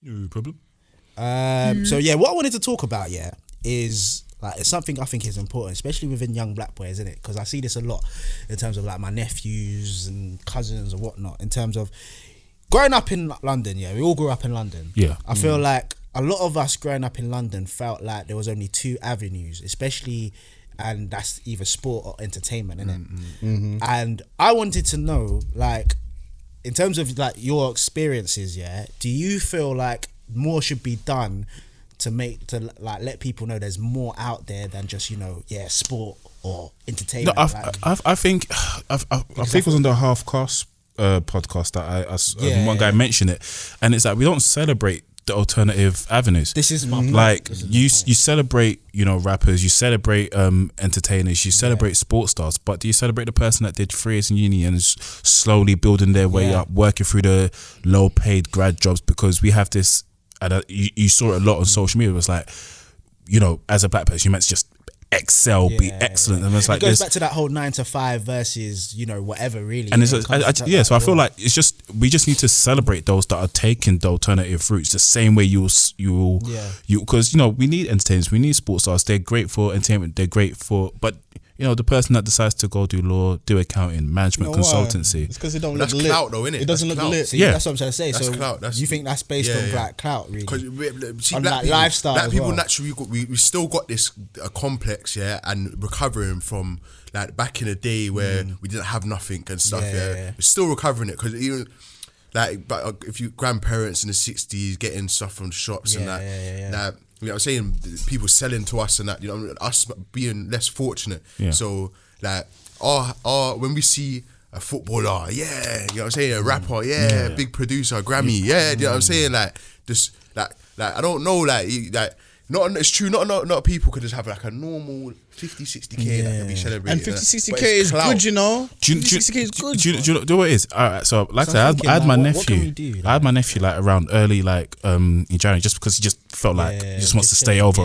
No problem. So yeah, what I wanted to talk about is like it's something I think is important, especially within young black boys, isn't it? Because I see this a lot in terms of like my nephews and cousins and whatnot. In terms of growing up in London, we all grew up in London. Yeah, I feel like a lot of us growing up in London felt like there was only two avenues, especially, and that's either sport or entertainment, innit? And I wanted to know, like, in terms of like your experiences, do you feel like more should be done to let people know there's more out there than just sport or entertainment? No, I think it was on the Half Cast podcast that one guy mentioned it, and it's like we don't celebrate the alternative avenues. This is my like you celebrate rappers, you celebrate entertainers, you celebrate sports stars, but do you celebrate the person that did 3 years in uni and is slowly building their way up, working through the low paid grad jobs? Because we have this, and you saw it a lot on social media. It was like, as a black person, you meant to just excel, be excellent, and it's like it goes back to that whole 9 to 5 versus whatever really. And it's so I feel like it's just we just need to celebrate those that are taking the alternative routes the same way you because we need entertainers, we need sports stars. They're great for entertainment. They're great for, but the person that decides to go do law, do accounting, management, consultancy. It's because it don't look lit. That's clout, though, innit? It doesn't look lit. See, that's what I'm trying to say. That's so clout. You think that's based on like clout, really? Because on black people, lifestyle. Black people well. naturally we still got this complex, and recovering from like back in the day where we didn't have nothing and stuff. We're still recovering it because even like, but if you grandparents in the 60s getting stuff from shops and that. I'm saying people selling to us and that, us being less fortunate. So like, when we see a footballer, a rapper, big producer, Grammy, you know what I'm saying? Like, just like I don't know, not it's true. Not people could just have like a normal 50-60K that can be celebrated. And 50-60K is good, 50-60K is good. Do you know what it is? All right, so like I said, I had my nephew. I had my nephew like around early in January, just because he just felt like he just wants to stay over.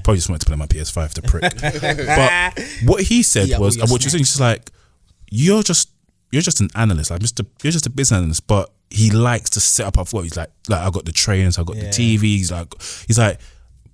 Probably just wanted to play my PS5 to prick. But what he said was, what you're saying, he's just like, you're just an analyst, like you're just a business analyst, but he likes to set up what he's like I got the trainers, I got the TV. He's like,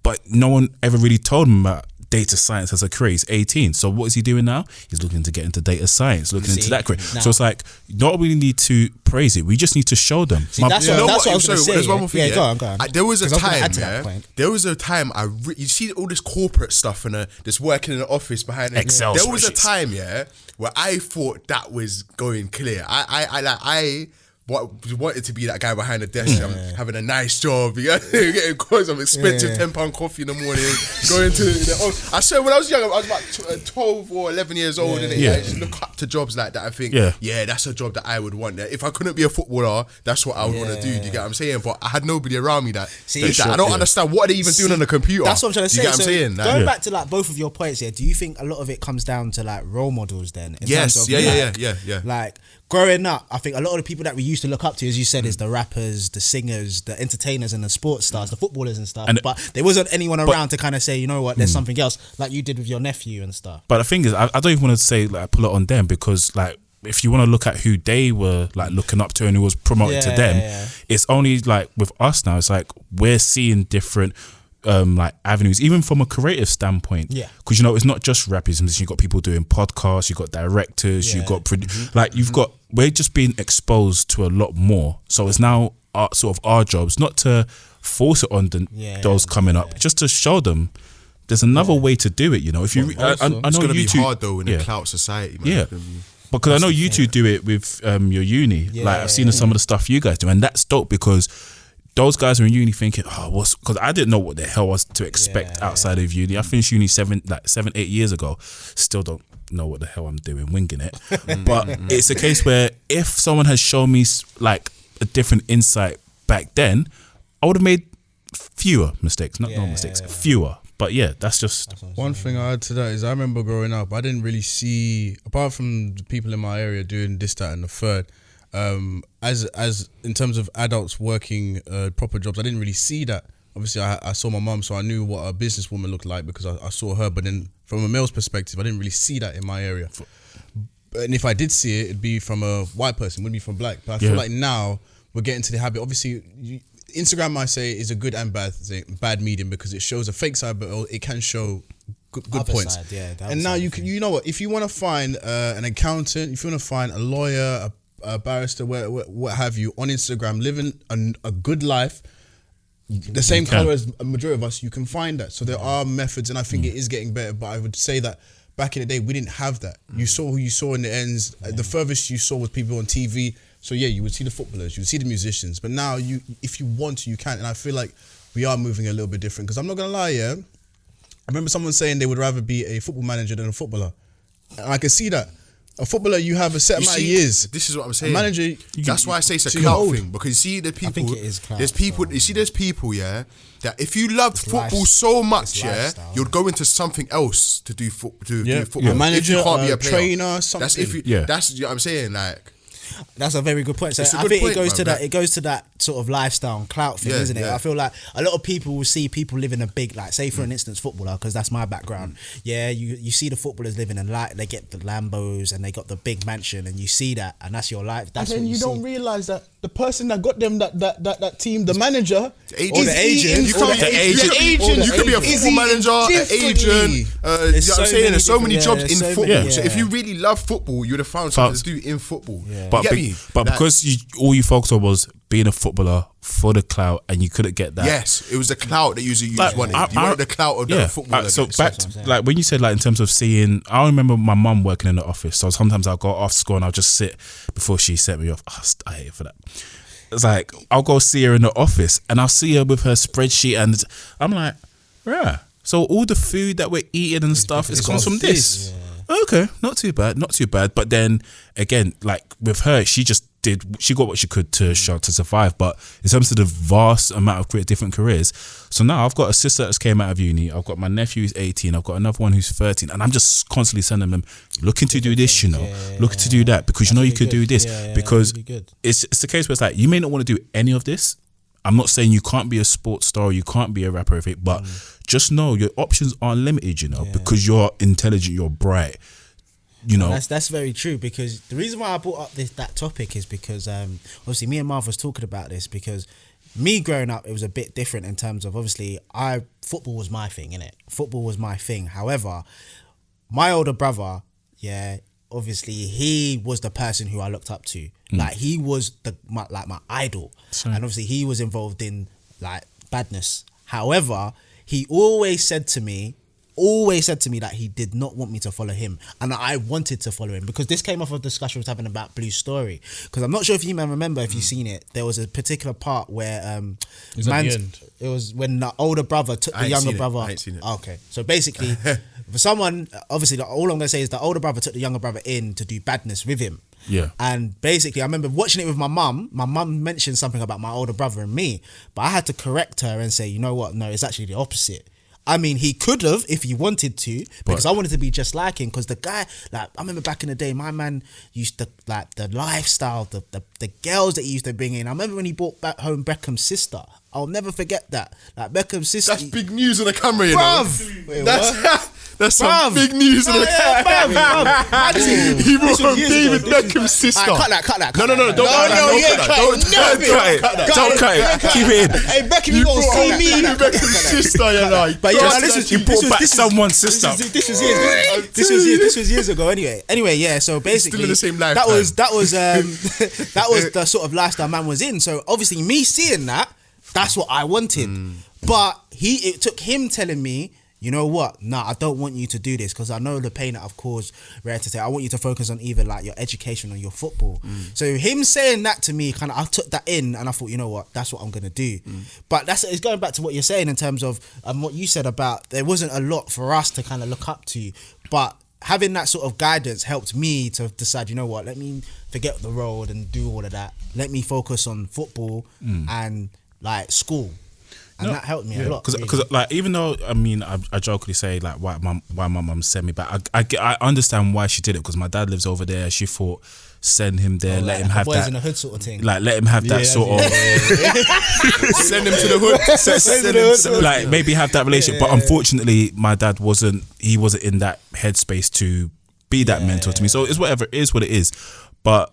but no one ever really told him about data science as a career. He's 18. So what is he doing now? He's looking to get into data science, into that career. So it's like, not really need to praise it. We just need to show them. That's what I was going to say. There's one more thing. Go on. There was a time, you see all this corporate stuff and this working in an office behind Excel. There was a time, where I thought that was going clear. I wanted to be that guy behind the desk, having a nice job, getting some expensive £10 coffee in the morning, going to I swear when I was young, I was about 12 or 11 years old, I just look up to jobs like that. I think, that's a job that I would want. If I couldn't be a footballer, that's what I would want to do. Do you get what I'm saying? But I had nobody around me that I don't understand what are they even doing on the computer. That's what I'm trying to say. Do you get what I'm saying? Going back to like both of your points here, do you think a lot of it comes down to like role models then? Yes, Like growing up, I think a lot of the people that we used to look up to, as you said, is the rappers, the singers, the entertainers and the sports stars, the footballers and stuff. But there wasn't anyone around to kind of say, you know what, there's something else, like you did with your nephew and stuff. But the thing is, I don't even want to say like pull it on them, because like if you want to look at who they were like looking up to and who was promoted to them, it's only like with us now, it's like we're seeing different like avenues, even from a creative standpoint, because it's not just rappers, you've got people doing podcasts, you've got directors, you've got we're just being exposed to a lot more. So it's now our jobs not to force it on those coming up, just to show them there's another way to do it. If you I know it's gonna YouTube, be hard though in a clout society, man. Because I know you two do it with your uni. I've seen some of the stuff you guys do, and that's dope, because those guys are in uni thinking, because I didn't know what the hell was to expect outside of uni. I finished uni 7-8 years ago. Still don't know what the hell I'm doing, winging it. But it's a case where if someone has shown me like a different insight back then, I would have made fewer mistakes, not no mistakes, fewer. But that's just one thing I add to that is I remember growing up, I didn't really see, apart from the people in my area doing this, that, and the third. As in terms of adults working proper jobs, I didn't really see that. Obviously, I saw my mum, so I knew what a businesswoman looked like because I saw her. But then, from a male's perspective, I didn't really see that in my area. And if I did see it, it'd be from a white person, it wouldn't be from black. But I feel like now we're getting to the habit. Obviously, Instagram, I say, is a good and bad medium because it shows a fake side, but it can show good points. Side, yeah, and now you know what? If you want to find an accountant, if you want to find a lawyer, a barrister, what have you, on Instagram, living a good life, the same color as a majority of us, you can find that. So there are methods, and I think it is getting better. But I would say that back in the day, we didn't have that. You saw who you saw in the ends. The furthest you saw was people on TV. So yeah, you would see the footballers, you would see the musicians. But now, if you want to, you can. And I feel like we are moving a little bit different. Because I'm not gonna lie, I remember someone saying they would rather be a football manager than a footballer, and I can see that. A footballer, you have a set amount of years. This is what I'm saying. A manager, that's why I say it's a clout thing. Because you see the people. I think it is clout, there's people. You see, there's people. That if you loved football so much, you'd go into something else to do football. A manager, if you can't be a trainer, something. That's if you. That's what I'm saying. Like. That's a very good point. So I think it goes to that sort of lifestyle and clout thing, isn't it? I feel like a lot of people will see people living a big, like, say for an instance, footballer, because that's my background. Yeah, you see the footballers living a life. They get the Lambos and they got the big mansion, and you see that, and that's your life. That's and then what you don't realize that the person that got them that team, the manager, or the agent, you could be a football manager, an agent. You know what I'm saying? There's so many jobs in football. So if you really love football, you would have found something to do in football. But because all you focused on was being a footballer for the clout, and you couldn't get that. Yes, it was the clout that you wanted. You wanted the clout of the footballer. So back to, like when you said, like, in terms of seeing, I remember my mum working in the office. So sometimes I'll go after school and I'll just sit before she set me off. I hate it for that. It's like I'll go see her in the office and I'll see her with her spreadsheet, and I'm like, yeah. So all the food that we're eating and stuff is comes from this. Yeah. Okay, not too bad. But then again, like with her, she got what she could to survive. But in terms of the vast amount of different careers, so now I've got a sister that's came out of uni. I've got my nephew who's 18. I've got another one who's 13, and I'm just constantly sending them, looking to do this, looking to do that, because you could do this, because it's the case where it's like, you may not want to do any of this. I'm not saying you can't be a sports star, you can't be a rapper, but just know your options are limited, because you're intelligent, you're bright, That's very true, because the reason why I brought up that topic is because obviously me and Marv was talking about this, because me growing up, it was a bit different in terms of, obviously, football was my thing, innit? Football was my thing. However, my older brother, obviously he was the person who I looked up to. Like, he was my idol. And obviously he was involved in, like, badness. However, he always said to me that he did not want me to follow him, and I wanted to follow him, because this came off of a discussion we was having about Blue Story. Because I'm not sure if you remember, if you've seen it, there was a particular part where it was when the older brother took the younger brother. I ain't seen it. Okay, so basically, for someone, obviously, all I'm gonna say is the older brother took the younger brother in to do badness with him. Yeah. And basically, I remember watching it with my mum. My mum mentioned something about my older brother and me, but I had to correct her and say, you know what? No, it's actually the opposite. I mean, he could have if he wanted to, because I wanted to be just like him. Because the guy, like, I remember back in the day, my man used to, like, the lifestyle, the girls that he used to bring in. I remember when he brought back home Beckham's sister. I'll never forget that. Like, Beckham's sister. That's big news on the camera, you bruv. know. That's some big news on the camera. He brought home David Beckham's sister. Cut that. No, don't cut it. Keep it in. Hey, Beckham, you don't see me. David Beckham's sister, you know. But yeah, you brought back someone's sister. This was years ago. Anyway, yeah. So basically, still in the same life. That was the sort of lifestyle man was in. So obviously, me seeing that, that's what I wanted. But it took him telling me, you know what? Nah, I don't want you to do this, because I know the pain that I've caused. Rare to say, I want you to focus on either, like, your education or your football. So him saying that to me, kind of, I took that in, and I thought, you know what? That's what I'm gonna do. But it's going back to what you're saying in terms of what you said about there wasn't a lot for us to kind of look up to, but having that sort of guidance helped me to decide, you know what? Let me forget the road and do all of that. Let me focus on football and, like, school. And that helped me a lot. Because like, even though, I mean, I jokingly say, like, why my mum sent me back, I understand why she did it, because my dad lives over there. She thought, send him there, let him have that. In the hood sort of thing. Like, let him have that sort of. Send him to the hood. Send him, like, maybe have that relationship. But unfortunately, my dad wasn't in that headspace to be that mentor to me. So it's whatever, it is what it is. But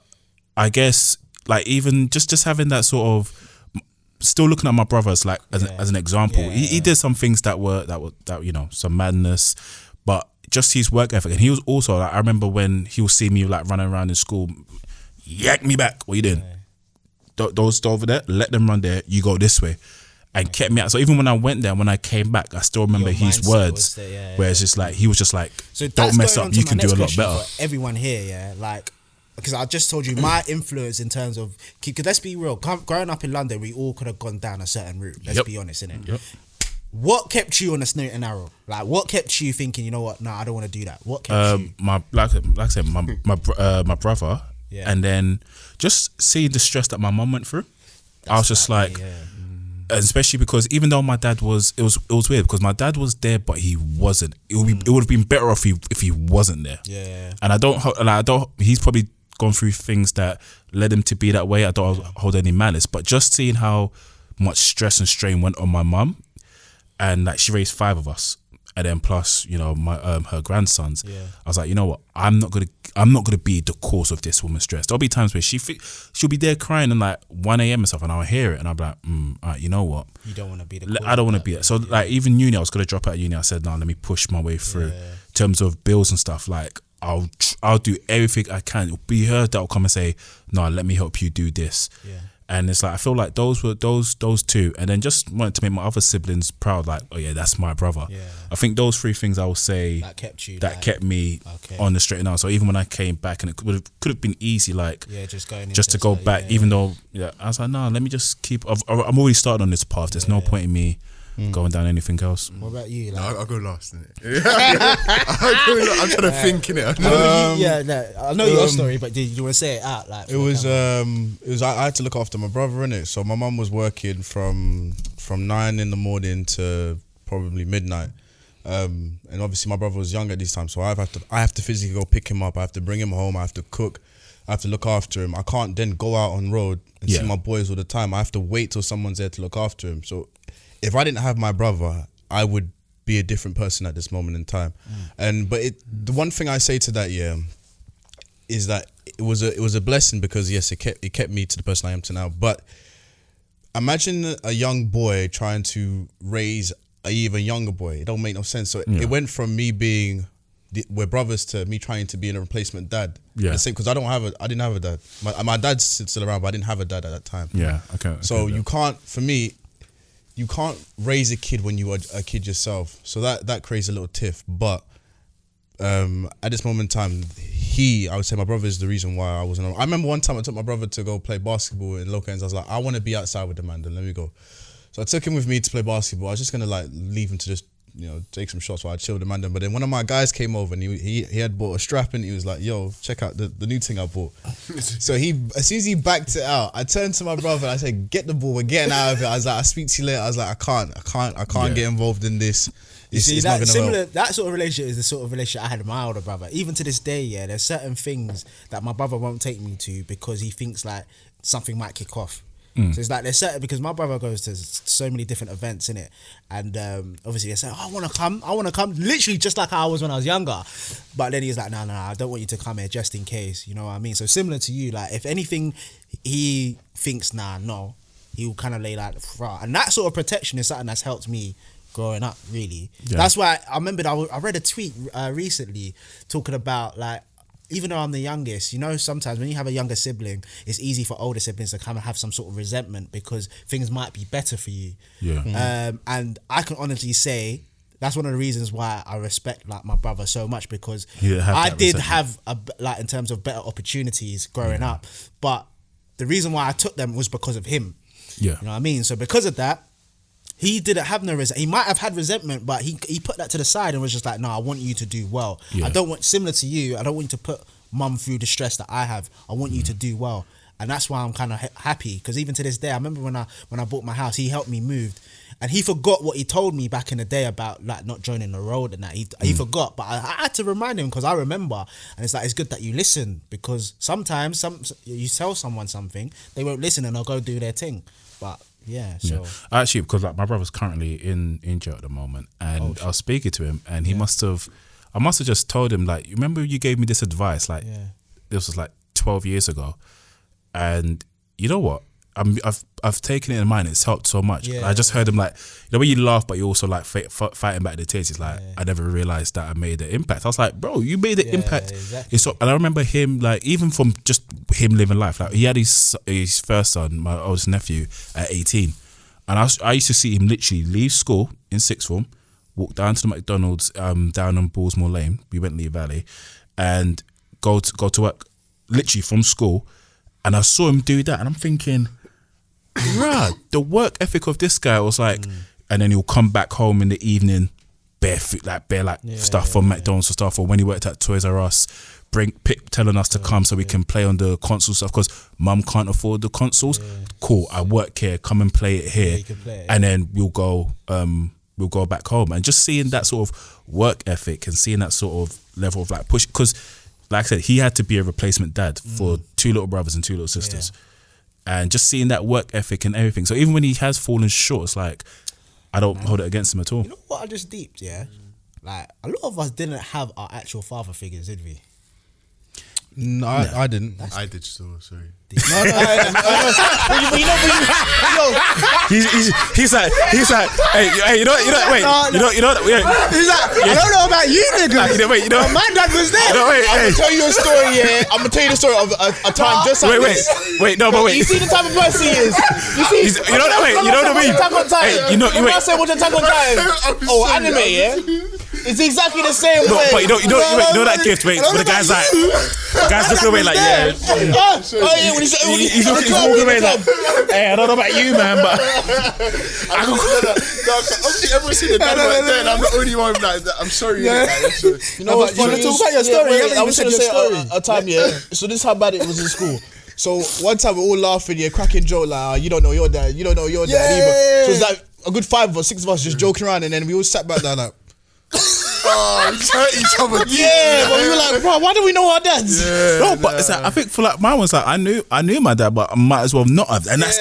I guess, like, even just having that sort of, still looking at my brother as like as an example. He did some things that were you know, some madness, but just his work ethic. And he was also like, I remember when he would see me like running around in school, yak me back. What you doing? Those over there, let them run there. You go this way. And kept me out. So even when I went there, when I came back, I still remember his words. Where it's just like, he was just like, so don't mess up. You can do a lot better. Everyone here, like, because I just told you my influence in terms of, because let's be real, growing up in London, we all could have gone down a certain route. Let's be honest, innit? Yep. What kept you on the straight and narrow? Like, what kept you thinking, you know what? No, I don't want to do that. What kept you? Like I said, my brother, and then just seeing the stress that my mum went through. I was just like. Especially because even though my dad was, it was weird because my dad was there, but he wasn't. It would have been better off if he wasn't there. Yeah. And I don't. He's probably gone through things that led him to be that way. I don't hold any malice, but just seeing how much stress and strain went on my mum, and like she raised 5 of us, and then plus, you know, my her grandsons. Yeah. I was like, you know what? I'm not gonna be the cause of this woman's stress. There'll be times where she'll be there crying and like 1 a.m. and stuff, and I'll hear it, and I'll be like, all right, you know what? You don't want to be the. I don't want to be it. So like even uni, I was gonna drop out of uni. I said, no, let me push my way through. In terms of bills and stuff, like I'll do everything I can. It'll be her that will come and say, no, let me help you do this. Yeah. And it's like, I feel like those were those two, and then just wanted to make my other siblings proud. Like, oh yeah, that's my brother. Yeah. I think those 3 things I would say that kept me on the straight and narrow. So even when I came back, and it could have been easy, like just to go back, even though I was like, no, let me just keep. I'm already started on this path. There's no point in me going down anything else. What about you? Like? No, I'll go last, innit? I'm trying to think, innit? I know your story, but did you want to say it out? Like, it was I had to look after my brother, innit? So my mum was working from 9 in the morning to probably midnight. And obviously my brother was young at this time, so I have to physically go pick him up. I have to bring him home. I have to cook. I have to look after him. I can't then go out on road and see my boys all the time. I have to wait till someone's there to look after him. So if I didn't have my brother, I would be a different person at this moment in time. But the one thing I say to that, is that it was a blessing, because yes, it kept me to the person I am to now. But imagine a young boy trying to raise an even younger boy. It don't make no sense. So it went from me being we're brothers to me trying to be a replacement dad. Yeah, same, because I didn't have a dad. My dad's still around, but I didn't have a dad at that time. Yeah, okay. So you can't, for me, you can't raise a kid when you are a kid yourself. So that creates a little tiff. But at this moment in time, I would say my brother is the reason why I wasn't. I remember one time I took my brother to go play basketball in local ends. I was like, I want to be outside with the man, then let me go. So I took him with me to play basketball. I was just gonna like leave him to just, you know, take some shots while I chilled with the man. But then one of my guys came over and he had bought a strap, and he was like, yo, check out the new thing I bought. So as soon as he backed it out, I turned to my brother and I said, get the ball, we're getting out of it. I was like, I'll speak to you later. I was like, I can't get involved in this. It's that similar, that sort of relationship is the sort of relationship I had with my older brother. Even to this day, there's certain things that my brother won't take me to because he thinks like something might kick off. So it's like there's certain, because my brother goes to so many different events in it, and obviously they say, I want to come, literally just like how I was when I was younger. But then he's like, no, I don't want you to come here just in case, you know what I mean? So similar to you, like if anything he thinks no, he will kind of lay like front, and that sort of protection is something that's helped me growing up, really. That's why I remembered I read a tweet recently talking about, like, even though I'm the youngest, you know, sometimes when you have a younger sibling, it's easy for older siblings to kind of have some sort of resentment because things might be better for you. And I can honestly say that's one of the reasons why I respect like my brother so much, because I did have like in terms of better opportunities growing up, but the reason why I took them was because of him. You know what I mean? So because of that, he didn't have no resentment. He might have had resentment, but he put that to the side and was just like, no, I want you to do well. I don't want, similar to you, I don't want you to put mum through the stress that I have. I want you to do well. And that's why I'm kind of happy, because even to this day, I remember when I bought my house, he helped me move, and he forgot what he told me back in the day about like not joining the road and that. He forgot, but I had to remind him because I remember. And it's like, it's good that you listen, because sometimes you tell someone something, they won't listen and they'll go do their thing. But actually, because like my brother's currently in jail at the moment, and I was speaking to him, and I must have just told him, like, you remember you gave me this advice, like this was like 12 years ago, and you know what, I've taken it in mind. It's helped so much. Yeah. I just heard him like the way you laugh, but you also like fighting back the tears. It's like I never realized that I made an impact. I was like, bro, you made an impact. Exactly. It's so, and I remember him like even from just him living life. Like he had his first son, my oldest nephew, at 18, and I used to see him literally leave school in sixth form, walk down to the McDonald's down on Ballsmore Lane. We went Lee Valley, and go to work literally from school. And I saw him do that, and I'm thinking, bruh, the work ethic of this guy was like, and then he'll come back home in the evening, bare stuff from McDonald's and stuff, or when he worked at Toys R Us, telling us to come so we can play on the console stuff because mum can't afford the consoles. Cool, I work here, come and play it here, you can play it, and then we'll go back home. And just seeing that sort of work ethic and seeing that sort of level of like push, because like I said, he had to be a replacement dad for 2 little brothers and 2 little sisters. And just seeing that work ethic and everything. So even when he has fallen short, it's like, I don't hold it against him at all. You know what I just deeped, yeah? Like, a lot of us didn't have our actual father figures, did we? No, I didn't. I did still, sorry. He's like, hey, you know, wait, you know, he's like, I don't know about you niggas. Wait, you know, my dad was there. I'm gonna tell you a story. Yeah, I'm gonna tell you the story of a time just like this. Wait, no, but wait. You see the type of person he is. You see, you know what I mean? Attack on Titan. Hey, you know, I say watch Attack on Titan. Oh, anime, yeah. It's exactly the same way. But you know that gift, wait, but the guy's like, looking away like, yeah. Oh yeah, when He's walking away like, hey, I don't know about you, man, but obviously everyone's seen the dad right there, and I'm the only one like that. I'm sorry. You know what? You want to talk about your story? I was gonna say a time, yeah. So this is how bad it was in school. So one time we're all laughing, yeah, cracking joke like, you don't know your dad, you don't know your dad either. So it's like a good 5 or 6 of us just joking around, and then we all sat back there like, we hurt each other. Yeah, but we were like, bro, why do we know our dads? No, but it's like, I think for like mine was like I knew my dad, but I might as well not have. And that's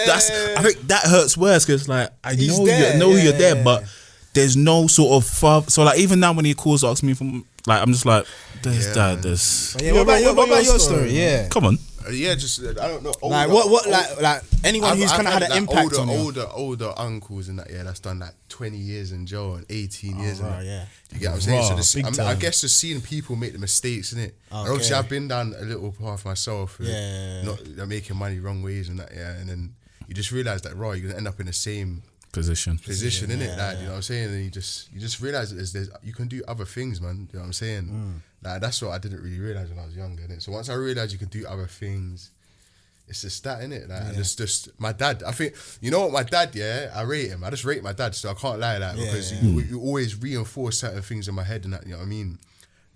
I think that hurts worse because like I know you're there, but there's no sort of father. So like even now when he calls, asks me from like I'm just like, there's dad, there's. What about your story? Yeah, come on. Yeah, just I don't know. Older, like what like anyone who's kind of had an impact on you. Older uncles and that that's done like 20 years in jail and 18 years. Right, yeah. You get what I'm saying? So I guess just seeing people make the mistakes, innit? And obviously I've been down a little path myself. Not making money wrong ways and that. Yeah, and then you just realize that you're gonna end up in the same position, innit? Like, you know what I'm saying? And you just realize that you can do other things, man. You know what I'm saying? Like that's what I didn't really realize when I was younger, innit? So once I realized you can do other things, it's just that, innit? Like, and it's just my dad. I think you know what, my dad. Yeah, I rate him. I just rate my dad, so I can't lie because you always reinforce certain things in my head and that. You know what I mean?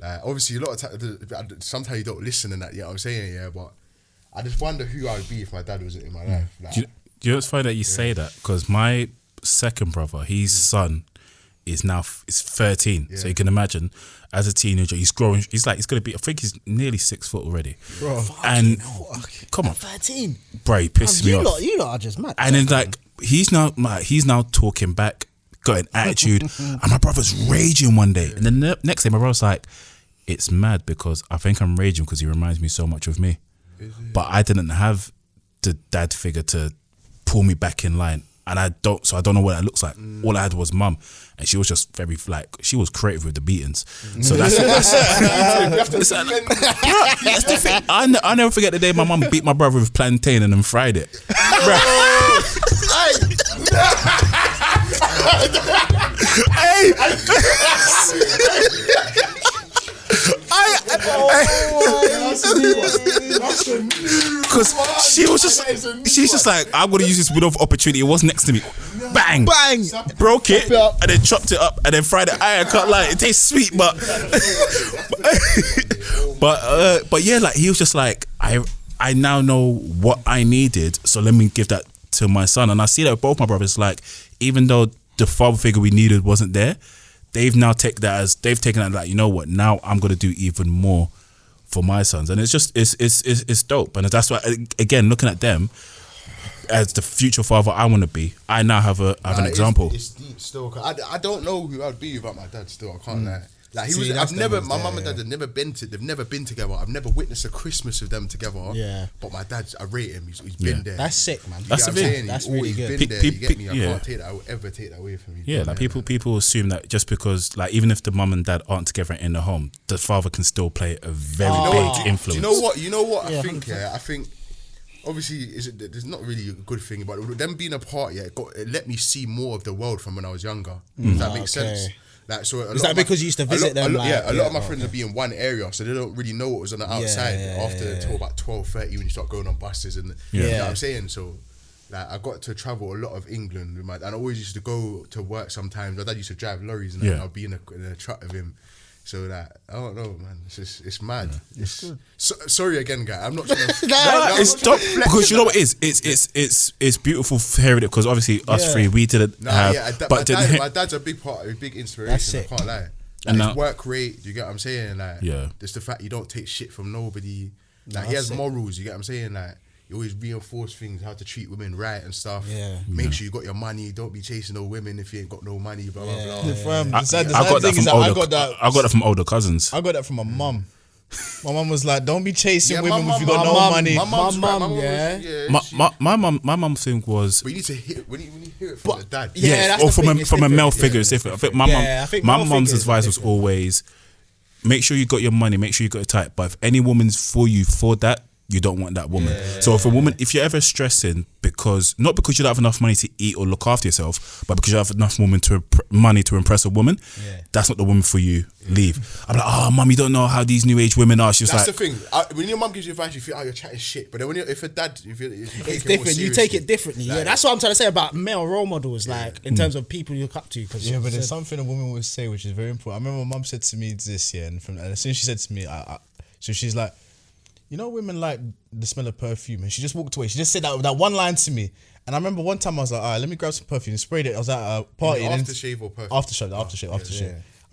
Like obviously a lot of times, sometimes you don't listen and that. You know what I'm saying? Yeah, but I just wonder who I would be if my dad wasn't in my life. Like, do you know it's funny that you say that because my second brother, his son, is 13. So you can imagine, as a teenager, he's growing. He's going to be. I think he's nearly 6 foot already. Bro, and come on, 13. Bro, he pisses me off. You lot are just mad. And then like he's now talking back, got an attitude, and my brother's raging one day, and then the next day my brother's like, "It's mad because I think I'm raging because he reminds me so much of me, but I didn't have the dad figure to pull me back in line." And I don't know what that looks like. All I had was mum, and she was just very she was creative with the beatings. So that's the thing. I never forget the day my mum beat my brother with plantain and then fried it. Because she's just like, I'm gonna use this window of opportunity. It was next to me, bang, broke it, and then chopped it up, and then fried it. I can't lie, it tastes sweet, but yeah, like he was just like, I now know what I needed, so let me give that to my son. And I see that with both my brothers. Like, even though the father figure we needed wasn't there, they've taken that like, you know what, now I'm gonna do even more for my sons. And it's just it's dope. And that's why, again, looking at them as the future father I want to be, I now have an example. It's deep still. I don't know who I'd be without my dad still. I can't lie. Like my mum and dad have never been they've never been together. I've never witnessed a Christmas with them together. Yeah. But my dad's, I rate him. He's been there. That's sick, man. That's the thing. That's really good. Been there. You get me? I can't take that. I would ever take that away from you. Yeah, like people assume that just because, like, even if the mum and dad aren't together in the home, the father can still play a very big influence. You know what? I think. I think. Obviously, there's not really a good thing, but them being apart, it let me see more of the world from when I was younger. Does that make sense? Like, so is that because you used to visit them? A lot of my friends would be in one area, so they don't really know what was on the outside after about 12:30 when you start going on buses and you know what I'm saying. So, like, I got to travel a lot of England with and I always used to go to work sometimes. My dad used to drive lorries and I'd be in a truck with him. So that I don't know, man. It's mad. It's good. Sorry again, guy. I'm not trying to. It's dope because you know what it is. It's beautiful hearing it because obviously us three we didn't have. My dad's a big inspiration. I can't lie. And his work rate. You get what I'm saying? Like, just the fact you don't take shit from nobody. Like, he has morals. You get what I'm saying? Like, you always reinforce things, how to treat women right and stuff. Yeah. Make sure you got your money. Don't be chasing no women if you ain't got no money. Blah blah blah. I got that from older cousins. I got that from my mum. My mum was like, "Don't be chasing women if you got no money." My mum thing was. But you need to hear when you hear it from the dad. Yeah, or from a male figure. It's different. I think my mum's advice was always, make sure you got your money, make sure you got it tight. But if any woman's for you for that, you don't want that woman. So if you're ever stressing not because you don't have enough money to eat or look after yourself, but because you have enough money to impress a woman, that's not the woman for you. Leave. I'm like, mum, you don't know how these new age women are. She's that's like, the thing. When your mum gives you advice, you feel, you're chatting shit. But then if a dad, it's different. You take it differently. Like, that's what I'm trying to say about male role models, like in terms of people you look up to. But there's something a woman would say which is very important. I remember my mum said to me this year, and as soon as she said to me, so she's like, you know, women like the smell of perfume, and she just walked away. She just said that one line to me, and I remember one time I was like, all right, let me grab some perfume and sprayed it. I was at a party. Aftershave or perfume? Aftershave. I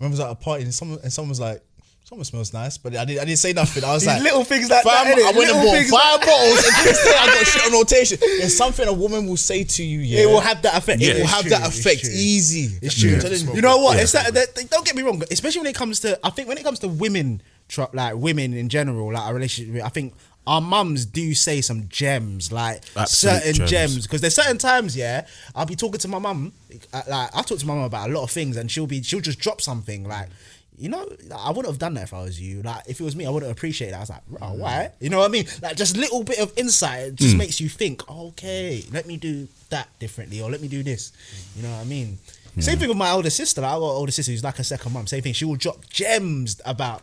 remember I was at a party and someone was like, someone smells nice, but I didn't say nothing. I was like, little things like that. I went and bought 5 bottles, and this day I got shit on rotation. There's something a woman will say to you. Yeah, it will have that effect. It will have that effect. Easy. It's true. You know what? It's that. Don't get me wrong. Especially when it comes to, I think when it comes to women, like women in general, like a relationship. I think our mums do say some gems, like certain gems, because there's certain times, I'll be talking to my mum, like I talk to my mum about a lot of things, and she'll just drop something like, you know, I wouldn't have done that if I was you. Like, if it was me, I wouldn't appreciate that. I was like, oh, why? You know what I mean? Like, just a little bit of insight just makes you think, okay, let me do that differently, or let me do this. You know what I mean? Yeah. Same thing with my older sister. Like, I got an older sister who's like a second mum. Same thing. She will drop gems about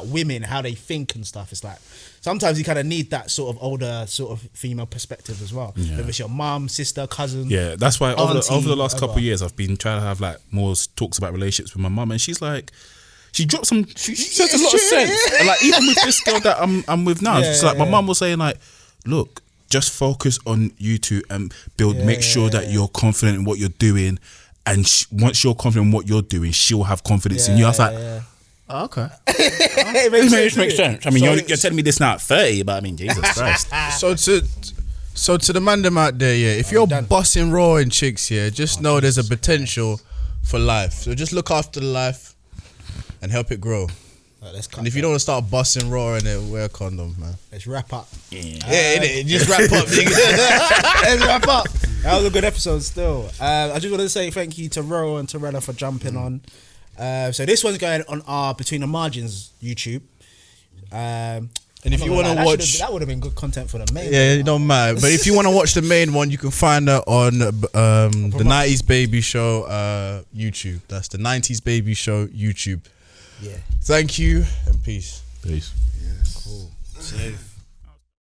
women, how they think and stuff. It's like sometimes you kind of need that sort of older sort of female perspective as well. Yeah. Whether it's your mum, sister, cousin. Yeah, that's why over the last couple of years, I've been trying to have like more talks about relationships with my mum, and she's like, she dropped some. She says a lot of sense. And like, even with this girl that I'm with now, it's like my mum was saying like, look, just focus on you two and build. Make sure that you're confident in what you're doing. And once you're confident in what you're doing, she'll have confidence in you. I was like, oh, okay. It makes sense. I mean, you're telling me this now at 30, but I mean, Jesus Christ. So to the man them out there, if you're busting raw in chicks, just know there's a potential for life. So just look after the life and help it grow. And if you don't want to start busting raw in it, wear a condom, man. Let's wrap up. Just wrap up, nigga. Let's wrap up. That was a good episode still. I just want to say thank you to Ro and Torella for jumping on. So this one's going on our Between the Margins YouTube. And if you want to watch... That would have been good content for the main one. It don't matter. But if you want to watch the main one, you can find that on the 90s Baby Show YouTube. That's the 90s Baby Show YouTube. Yeah. Thank you and peace. Peace. Yes. Cool. Safe.